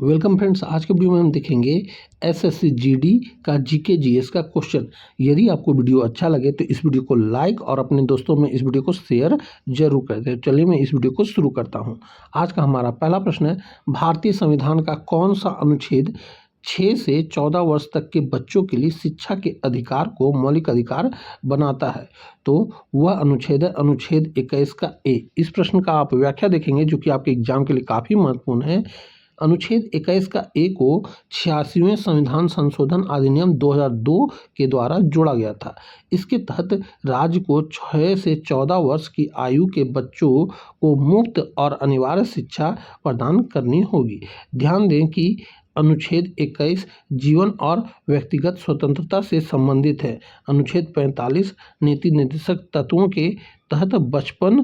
Welcome friends. आज के video में हम देखेंगे एसएससी जीडी का जीके जीएस का क्वेश्चन। यदि आपको वीडियो अच्छा लगे तो इस वीडियो को लाइक और अपने दोस्तों में इस वीडियो को शेयर जरूर कर दें। चलिए मैं इस वीडियो को शुरू करता हूं। आज का हमारा पहला प्रश्न है, भारतीय संविधान का कौन सा अनुच्छेद 6 से 14 वर्ष तक के बच्चों के लिए शिक्षा के अधिकार को मौलिक अधिकार बनाता है? तो वह अनुच्छेद है अनुच्छेद 21 का ए। इस प्रश्न का आप व्याख्या देखेंगे जो कि आपके एग्जाम के लिए काफ़ी महत्वपूर्ण है। अनुच्छेद 21 का ए को 86वें संविधान संशोधन अधिनियम 2002 के द्वारा जोड़ा गया था। इसके तहत राज्य को 6 से 14 वर्ष की आयु के बच्चों को मुफ्त और अनिवार्य शिक्षा प्रदान करनी होगी। ध्यान दें कि अनुच्छेद 21 जीवन और व्यक्तिगत स्वतंत्रता से संबंधित है। अनुच्छेद 45 नीति निर्देशक तत्वों के तहत बचपन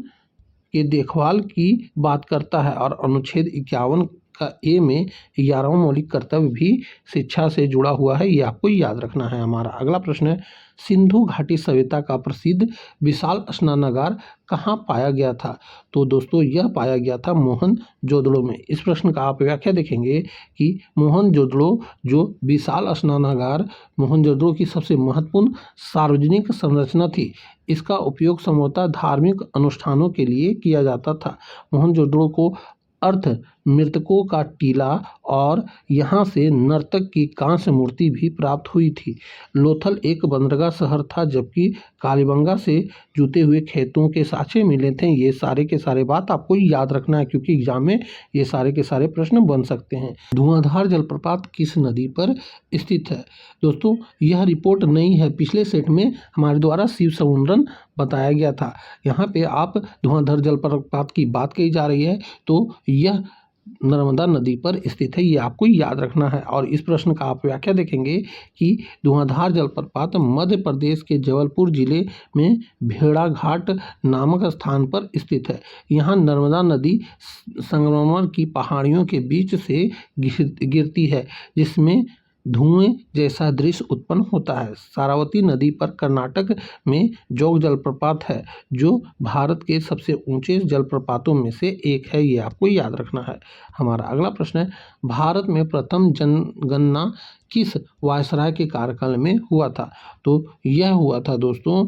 के देखभाल की बात करता है और अनुच्छेद 51 का ए में 11वां मौलिक कर्तव्य भी शिक्षा से जुड़ा हुआ है। ये आपको याद रखना है। हमारा अगला प्रश्न है, सिंधु घाटी सभ्यता का प्रसिद्ध विशाल स्नानागार कहाँ पाया गया था? तो दोस्तों यह पाया गया था मोहनजोदड़ो में। इस प्रश्न का आप व्याख्या देखेंगे कि मोहनजोदड़ो जो विशाल स्नानागार मोहनजोदड़ो की सबसे महत्वपूर्ण सार्वजनिक संरचना थी। इसका उपयोग संभवतः धार्मिक अनुष्ठानों के लिए किया जाता था। मोहनजोदड़ो को अर्थ मृतकों का टीला और यहाँ से नर्तक की कांस्य मूर्ति भी प्राप्त हुई थी। लोथल एक बंदरगाह शहर था जबकि कालीबंगा से जुते हुए खेतों के साँचे मिले थे। ये सारे के सारे बात आपको याद रखना है क्योंकि एग्जाम में ये सारे के सारे प्रश्न बन सकते हैं। धुआंधार जलप्रपात किस नदी पर स्थित है? दोस्तों यह रिपोर्ट नहीं है, पिछले सेट में हमारे द्वारा शिव समुद्रन बताया गया था। यहाँ पे आप धुआंधार जलप्रपात की बात कही जा रही है तो यह नर्मदा नदी पर स्थित है। ये आपको याद रखना है। और इस प्रश्न का आप व्याख्या देखेंगे कि धुआंधार जलप्रपात मध्य प्रदेश के जबलपुर जिले में भेड़ाघाट नामक स्थान पर स्थित है। यहाँ नर्मदा नदी संगमरमर की पहाड़ियों के बीच से गिरती है जिसमें धुएं जैसा दृश्य उत्पन्न होता है। सारावती नदी पर कर्नाटक में जोग जलप्रपात है जो भारत के सबसे ऊंचे जलप्रपातों में से एक है। ये आपको याद रखना है। हमारा अगला प्रश्न है, भारत में प्रथम जनगणना किस वायसराय के कार्यकाल में हुआ था? तो यह हुआ था दोस्तों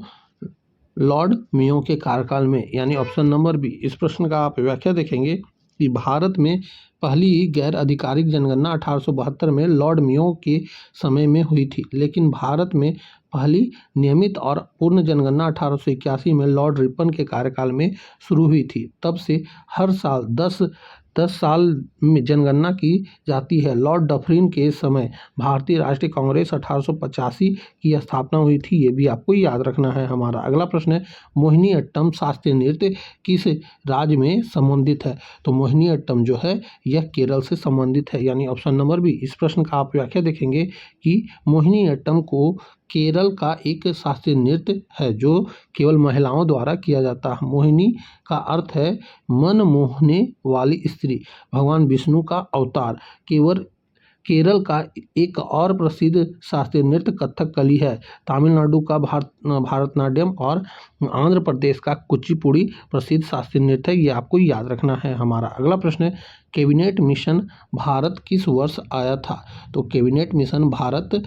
लॉर्ड मेयो के कार्यकाल में, यानी ऑप्शन नंबर बी। इस प्रश्न का आप व्याख्या देखेंगे कि भारत में पहली गैर आधिकारिक जनगणना 1872 में लॉर्ड मेयो के समय में हुई थी, लेकिन भारत में पहली नियमित और पूर्ण जनगणना 1881 में लॉर्ड रिपन के कार्यकाल में शुरू हुई थी। तब से हर साल 10 साल में जनगणना की जाती है। लॉर्ड डफरिन के समय भारतीय राष्ट्रीय कांग्रेस 1885 की स्थापना हुई थी। ये भी आपको याद रखना है। हमारा अगला प्रश्न है, मोहिनी अट्टम शास्त्रीय नृत्य किस राज्य में संबंधित है? तो मोहिनी अट्टम जो है यह केरल से संबंधित है, यानी ऑप्शन नंबर बी। इस प्रश्न का आप व्याख्या देखेंगे कि मोहिनी अट्टम को केरल का एक शास्त्रीय नृत्य है जो केवल महिलाओं द्वारा किया जाता है। मोहिनी का अर्थ है मन मोहने वाली स्त्री, भगवान विष्णु का अवतार। केरल का एक और प्रसिद्ध शास्त्रीय नृत्य कथकली है। तमिलनाडु का भारतनाट्यम और आंध्र प्रदेश का कुचिपुड़ी प्रसिद्ध शास्त्रीय नृत्य है। ये आपको याद रखना है। हमारा अगला प्रश्न है, कैबिनेट मिशन भारत किस वर्ष आया था? तो कैबिनेट मिशन भारत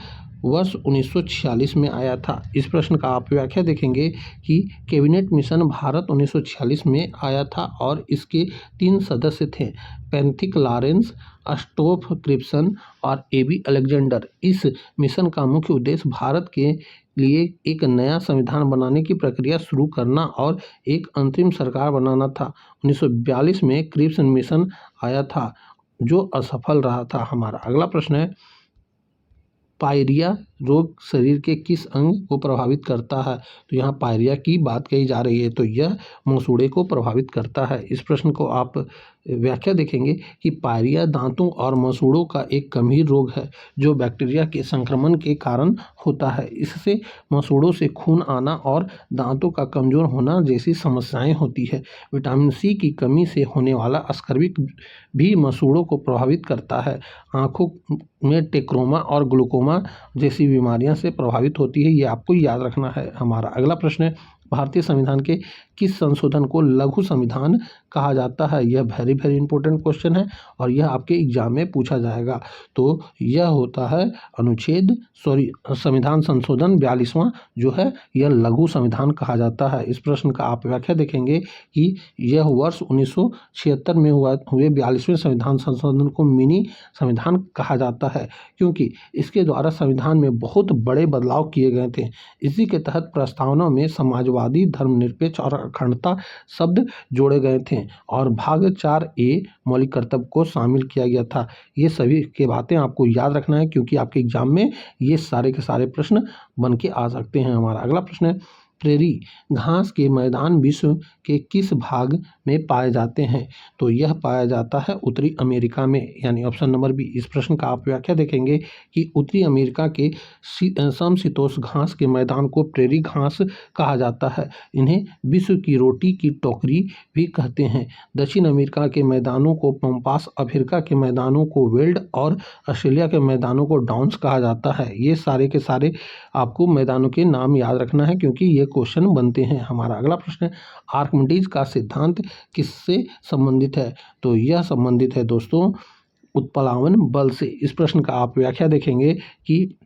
वर्ष 1946 में आया था। इस प्रश्न का आप व्याख्या देखेंगे कि कैबिनेट मिशन भारत 1946 में आया था और इसके 3 सदस्य थे, पैंथिक लॉरेंस, अस्टोफ क्रिप्सन और एबी अलेक्जेंडर। इस मिशन का मुख्य उद्देश्य भारत के लिए एक नया संविधान बनाने की प्रक्रिया शुरू करना और एक अंतरिम सरकार बनाना था। 1942 में क्रिप्सन मिशन आया था जो असफल रहा था। हमारा अगला प्रश्न है, पायरिया रोग शरीर के किस अंग को प्रभावित करता है? तो यहाँ पायरिया की बात कही जा रही है तो यह मसूड़े को प्रभावित करता है। इस प्रश्न को आप व्याख्या देखेंगे कि पायरिया दांतों और मसूड़ों का एक गंभीर रोग है जो बैक्टीरिया के संक्रमण के कारण होता है। इससे मसूड़ों से खून आना और दांतों का कमजोर होना जैसी समस्याएं होती है। विटामिन सी की कमी से होने वाला स्कर्विक भी मसूड़ों को प्रभावित करता है। आँखों में टेक्रोमा और ग्लूकोमा जैसी बीमारियां से प्रभावित होती है। ये आपको याद रखना है। हमारा अगला प्रश्न है, भारतीय संविधान के किस संशोधन को लघु संविधान कहा जाता है? यह वेरी वेरी इंपॉर्टेंट क्वेश्चन है और यह आपके एग्जाम में पूछा जाएगा। तो यह होता है संविधान संशोधन 42वां जो है यह लघु संविधान कहा जाता है। इस प्रश्न का आप व्याख्या देखेंगे कि यह वर्ष 1976 में हुए 42वें संविधान संशोधन को मिनी संविधान कहा जाता है, क्योंकि इसके द्वारा संविधान में बहुत बड़े बदलाव किए गए थे। इसी के तहत प्रस्तावना में समाजवादी, धर्मनिरपेक्ष और अखंडता शब्द जोड़े गए थे और भाग 4A मौलिक कर्तव्य को शामिल किया गया था। ये सभी की बातें आपको याद रखना है, क्योंकि आपके एग्जाम में ये सारे के सारे प्रश्न बन के आ सकते हैं। हमारा अगला प्रश्न है, प्रेरी घास के मैदान विश्व के किस भाग में पाए जाते हैं? तो यह पाया जाता है उत्तरी अमेरिका में, यानी ऑप्शन नंबर बी। इस प्रश्न का आप व्याख्या देखेंगे कि उत्तरी अमेरिका के समशीतोष्ण घास के मैदान को प्रेरी घास कहा जाता है। इन्हें विश्व की रोटी की टोकरी भी कहते हैं। दक्षिण अमेरिका के मैदानों को पम्पास, अफ्रीका के मैदानों को वेल्ड और ऑस्ट्रेलिया के मैदानों को डाउन्स कहा जाता है। ये सारे के सारे आपको मैदानों के नाम याद रखना है, क्योंकि ये क्वेश्चन बनते हैं। हमारा अगला प्रश्न है, आर्किमिडीज का सिद्धांत किससे संबंधित है? तो यह संबंधित है दोस्तों उत्प्लावन बल से। इस प्रश्न का आप व्याख्या देखेंगे कि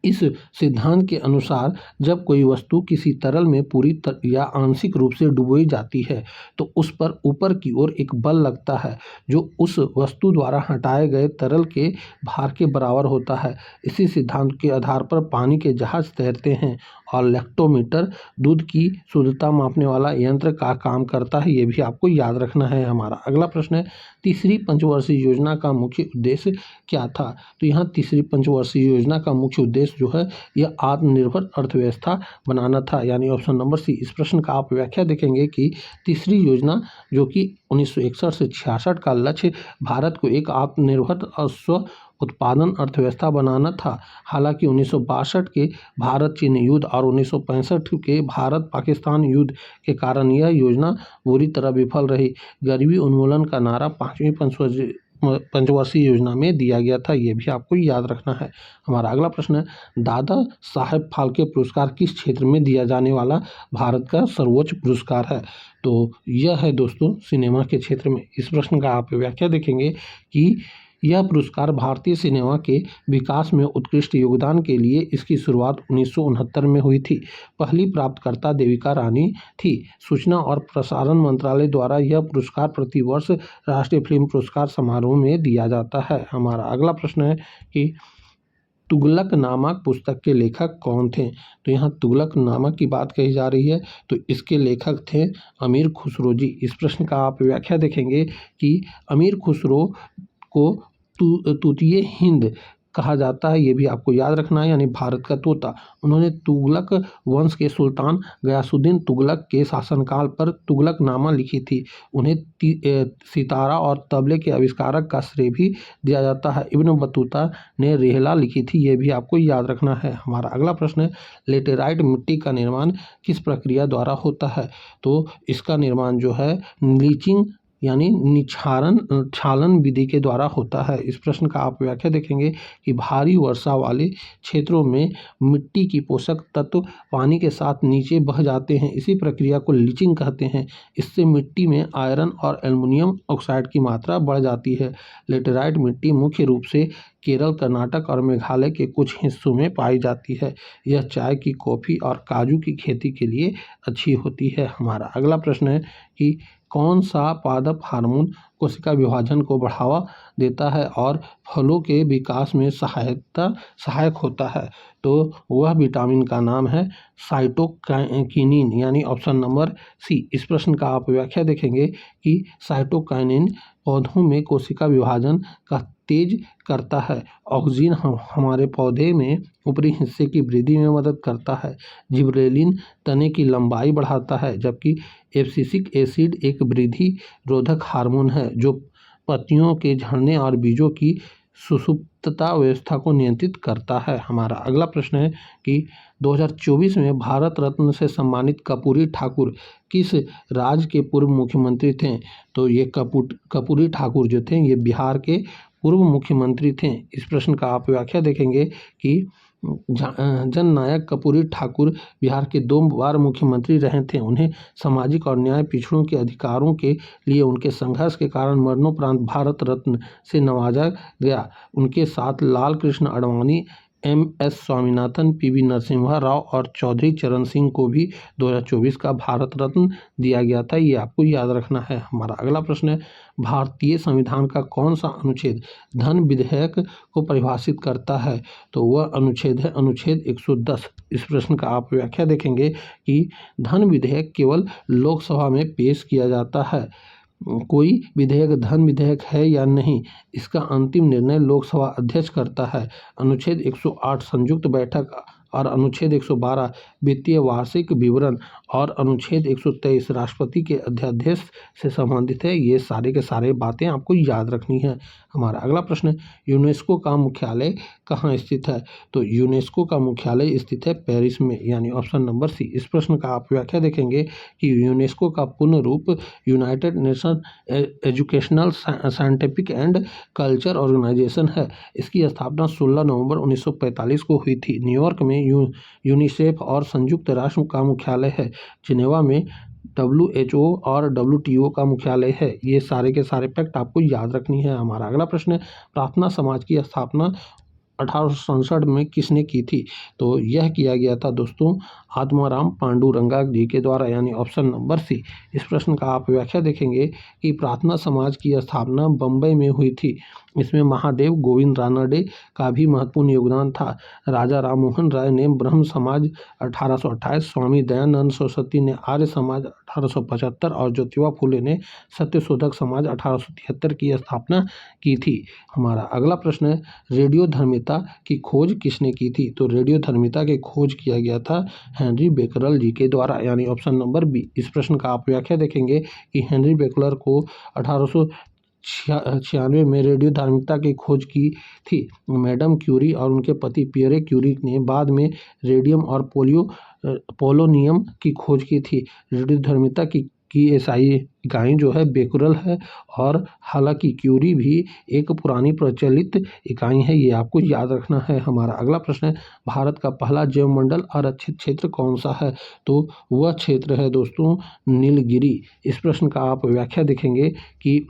इस सिद्धांत के अनुसार जब कोई वस्तु किसी तरल में पूरी या आंशिक रूप से डुबोई जाती है तो उस पर ऊपर की ओर एक बल लगता है जो उस वस्तु द्वारा हटाए गए तरल के भार के बराबर होता है। इसी सिद्धांत के आधार पर पानी के जहाज तैरते हैं और लैक्टोमीटर दूध की शुद्धता मापने वाला यंत्र का काम करता है। ये भी आपको याद रखना है। हमारा अगला प्रश्न है, तीसरी पंचवर्षीय योजना का मुख्य उद्देश्य क्या था? तो यहाँ तीसरी पंचवर्षीय योजना का मुख्य उद्देश्य जो है यह आत्मनिर्भर अर्थव्यवस्था बनाना था, यानी ऑप्शन नंबर सी। इस प्रश्न का आप व्याख्या देखेंगे कि तीसरी योजना जो कि 1961 से 66 का लक्ष्य भारत को एक आत्मनिर्भर और स्व उत्पादन अर्थव्यवस्था बनाना था। हालांकि 1962 के भारत चीन युद्ध और 1965 के भारत पाकिस्तान युद्ध के कारण यह योजना बुरी तरह विफल रही। गरीबी उन्मूलन का नारा पांचवी पंचवर्षीय योजना में दिया गया था। ये भी आपको याद रखना है। हमारा अगला प्रश्न है, दादा साहेब फाल्के पुरस्कार किस क्षेत्र में दिया जाने वाला भारत का सर्वोच्च पुरस्कार है? तो यह है दोस्तों सिनेमा के क्षेत्र में। इस प्रश्न का आप व्याख्या देखेंगे कि यह पुरस्कार भारतीय सिनेमा के विकास में उत्कृष्ट योगदान के लिए इसकी शुरुआत 1969 में हुई थी। पहली प्राप्तकर्ता देविका रानी थी। सूचना और प्रसारण मंत्रालय द्वारा यह पुरस्कार प्रतिवर्ष राष्ट्रीय फिल्म पुरस्कार समारोह में दिया जाता है। हमारा अगला प्रश्न है कि तुगलकनामा पुस्तक के लेखक कौन थे? तो यहाँ तुगलकनामा की बात कही जा रही है, तो इसके लेखक थे अमीर खुसरो जी। इस प्रश्न का आप व्याख्या देखेंगे कि अमीर खुसरो को तूतिए हिंद कहा जाता है। ये भी आपको याद रखना है, यानी भारत का तोता। उन्होंने तुगलक वंश के सुल्तान गयासुद्दीन तुगलक के शासनकाल पर तुगलकनामा लिखी थी। उन्हें सितारा और तबले के आविष्कारक का श्रेय भी दिया जाता है। इब्न बतूता ने रेहला लिखी थी। ये भी आपको याद रखना है। हमारा अगला प्रश्न है, लेटेराइट मिट्टी का निर्माण किस प्रक्रिया द्वारा होता है? तो इसका निर्माण जो है लीचिंग यानी क्षालन विधि के द्वारा होता है। इस प्रश्न का आप व्याख्या देखेंगे कि भारी वर्षा वाले क्षेत्रों में मिट्टी की पोषक तत्व पानी के साथ नीचे बह जाते हैं। इसी प्रक्रिया को लीचिंग कहते हैं। इससे मिट्टी में आयरन और एल्युमिनियम ऑक्साइड की मात्रा बढ़ जाती है। लेटेराइट मिट्टी मुख्य रूप से केरल, कर्नाटक और मेघालय के कुछ हिस्सों में पाई जाती है। यह चाय की, कॉफ़ी और काजू की खेती के लिए अच्छी होती है। हमारा अगला प्रश्न है कि कौन सा पादप हार्मोन कोशिका विभाजन को बढ़ावा देता है और फलों के विकास में सहायक होता है? तो वह विटामिन का नाम है साइटोकाइनिन, यानी ऑप्शन नंबर सी। इस प्रश्न का आप व्याख्या देखेंगे कि साइटोकाइनिन पौधों में कोशिका विभाजन का तेज करता है। ऑक्सीजन हमारे पौधे में ऊपरी हिस्से की वृद्धि में मदद करता है। जिबरेलिन तने की लंबाई बढ़ाता है, जबकि एब्सिसिक एसिड एक वृद्धि रोधक हार्मोन है जो पत्तियों के झड़ने और बीजों की सुषुप्तता व्यवस्था को नियंत्रित करता है। हमारा अगला प्रश्न है कि 2024 में भारत रत्न से सम्मानित कर्पूरी ठाकुर किस राज्य के पूर्व मुख्यमंत्री थे? तो ये कर्पूरी ठाकुर जो थे ये बिहार के पूर्व मुख्यमंत्री थे। इस प्रश्न का आप व्याख्या देखेंगे कि जननायक कर्पूरी ठाकुर बिहार के 2 बार मुख्यमंत्री रहे थे। उन्हें सामाजिक और न्याय पिछड़ों के अधिकारों के लिए उनके संघर्ष के कारण मरणोपरांत भारत रत्न से नवाजा गया। उनके साथ लाल कृष्ण आडवाणी, MS स्वामीनाथन, PV नरसिम्हा राव और चौधरी चरण सिंह को भी 2024 का भारत रत्न दिया गया था। ये आपको याद रखना है। हमारा अगला प्रश्न है, भारतीय संविधान का कौन सा अनुच्छेद धन विधेयक को परिभाषित करता है? तो वह अनुच्छेद है अनुच्छेद 110। इस प्रश्न का आप व्याख्या देखेंगे कि धन विधेयक केवल लोकसभा में पेश किया जाता है। कोई विधेयक धन विधेयक है या नहीं, इसका अंतिम निर्णय लोकसभा अध्यक्ष करता है। अनुच्छेद 108 संयुक्त बैठक और अनुच्छेद 112 वित्तीय वार्षिक विवरण और अनुच्छेद 123 राष्ट्रपति के अध्यादेश से संबंधित है। ये सारे के सारे बातें आपको याद रखनी है। हमारा अगला प्रश्न है, यूनेस्को का मुख्यालय कहाँ स्थित है? तो यूनेस्को का मुख्यालय स्थित है पेरिस में, यानी ऑप्शन नंबर सी। इस प्रश्न का आप व्याख्या देखेंगे कि यूनेस्को का पूर्ण रूप United Nation Educational Scientific and Culture Organization है। इसकी स्थापना 16 नवंबर 1945 को हुई थी। न्यूयॉर्क में यूनिसेफ और संयुक्त राष्ट्र का मुख्यालय है। जिनेवा में WHO और WTO का मुख्यालय है। ये सारे के सारे फैक्ट आपको याद रखनी है। हमारा अगला प्रश्न है, प्रार्थना समाज की स्थापना 1867 में किसने की थी? तो यह किया गया था दोस्तों आत्माराम पांडुरंगा जी के द्वारा, यानी ऑप्शन नंबर सी। इस प्रश्न का आप व्याख्या देखेंगे कि प्रार्थना समाज की स्थापना बम्बई में हुई थी। इसमें महादेव गोविंद रानडे का भी महत्वपूर्ण योगदान था। राजा राममोहन राय ने ब्रह्म समाज 1828, स्वामी दयानंद सरस्वती ने आर्य समाज 1875 और ज्योतिबा फुले ने सत्यशोधक समाज 1873 की स्थापना की थी। हमारा अगला प्रश्न है, रेडियो धर्मिता की खोज किसने की थी? तो रेडियो धर्मिता की खोज किया गया था हेनरी बेकरल जी के द्वारा, यानी ऑप्शन नंबर बी। इस प्रश्न का आप व्याख्या देखेंगे कि हेनरी बेकरल को 1896 में रेडियो धार्मिकता की खोज की थी। मैडम क्यूरी और उनके पति पियरे क्यूरी ने बाद में रेडियम और पोलोनियम की खोज की थी। रेडियो धार्मिकता की SI इकाई जो है बेकुरल है, और हालांकि क्यूरी भी एक पुरानी प्रचलित इकाई है। ये आपको याद रखना है। हमारा अगला प्रश्न है, भारत का पहला जैवमंडल आरक्षित क्षेत्र कौन सा है? तो वह क्षेत्र है दोस्तों नीलगिरी। इस प्रश्न का आप व्याख्या देखेंगे कि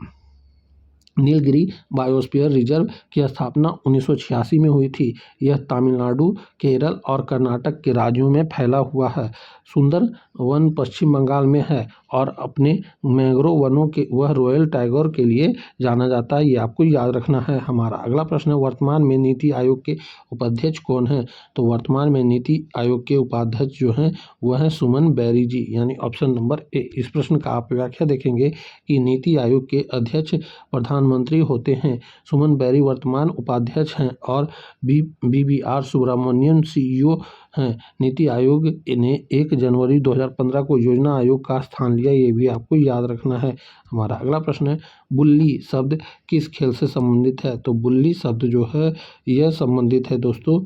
नीलगिरी बायोस्फीयर रिजर्व की स्थापना 1986 में हुई थी। यह तमिलनाडु, केरल और कर्नाटक के राज्यों में फैला हुआ है। सुंदर वन पश्चिम बंगाल में है और अपने मैंग्रोव वनों के वह रॉयल टाइगर के लिए जाना जाता है। ये आपको याद रखना है। हमारा अगला प्रश्न है, वर्तमान में नीति आयोग के उपाध्यक्ष कौन है? तो वर्तमान में नीति आयोग के उपाध्यक्ष जो हैं वह हैं सुमन बैरी जी, यानी ऑप्शन नंबर ए। इस प्रश्न का आप व्याख्या देखेंगे कि नीति आयोग के अध्यक्ष प्रधानमंत्री होते हैं। सुमन बैरी वर्तमान उपाध्यक्ष हैं और BBR सुब्रमण्यन CEO हैं। नीति आयोग ने 1 जनवरी 2015 को योजना आयोग का स्थान लिया। ये भी आपको याद रखना है। हमारा अगला प्रश्न है, बुल्ली शब्द किस खेल से संबंधित है? तो बुल्ली शब्द जो है यह संबंधित है दोस्तों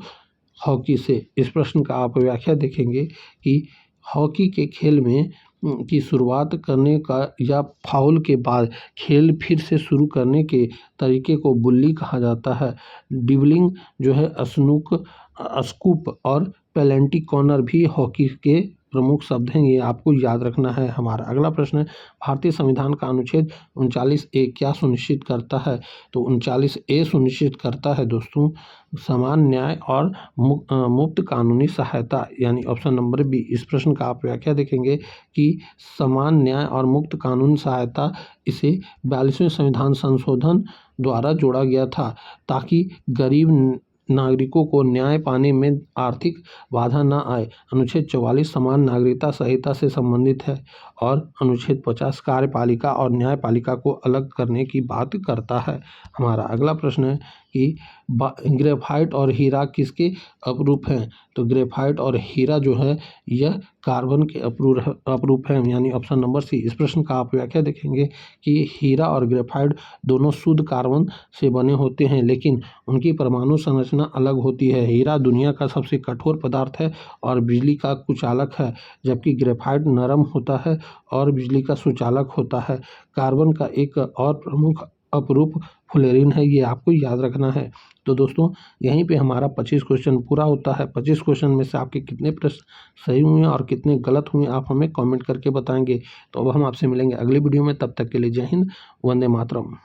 हॉकी से। इस प्रश्न का आप व्याख्या देखेंगे कि हॉकी के खेल में की शुरुआत करने का या फाउल के बाद खेल फिर से शुरू करने के तरीके को बुल्ली कहा जाता है। ड्रिबलिंग जो है स्कूप और पेनल्टी कॉर्नर भी हॉकी के प्रमुख शब्द हैं। ये आपको याद रखना है। हमारा अगला प्रश्न है, भारतीय संविधान का अनुच्छेद 39A क्या सुनिश्चित करता है? तो 39A सुनिश्चित करता है दोस्तों समान न्याय और मुफ्त कानूनी सहायता, यानी ऑप्शन नंबर बी। इस प्रश्न का आप व्याख्या देखेंगे कि समान न्याय और मुफ्त कानूनी सहायता इसे 42वें संविधान संशोधन द्वारा जोड़ा गया था ताकि गरीब नागरिकों को न्याय पाने में आर्थिक बाधा न आए। अनुच्छेद 44 समान नागरिकता संहिता से संबंधित है और अनुच्छेद 50 कार्यपालिका और न्यायपालिका को अलग करने की बात करता है। हमारा अगला प्रश्न है कि ग्रेफाइट और हीरा किसके अपरूप हैं? तो ग्रेफाइट और हीरा जो है यह कार्बन के अपरूप हैं, यानी ऑप्शन नंबर सी। इस प्रश्न का आप व्याख्या देखेंगे कि हीरा और ग्रेफाइट दोनों शुद्ध कार्बन से बने होते हैं, लेकिन उनकी परमाणु संरचना अलग होती है। हीरा दुनिया का सबसे कठोर पदार्थ है और बिजली का कुचालक है, जबकि ग्रेफाइट नरम होता है और बिजली का सुचालक होता है। कार्बन का एक और प्रमुख अपरूप फुलेरिन है, ये आपको याद रखना है। तो दोस्तों यहीं पे हमारा 25 क्वेश्चन पूरा होता है। 25 क्वेश्चन में से आपके कितने प्रश्न सही हुए और कितने गलत हुए आप हमें कमेंट करके बताएंगे। तो अब हम आपसे मिलेंगे अगली वीडियो में, तब तक के लिए जय हिंद, वंदे मातरम।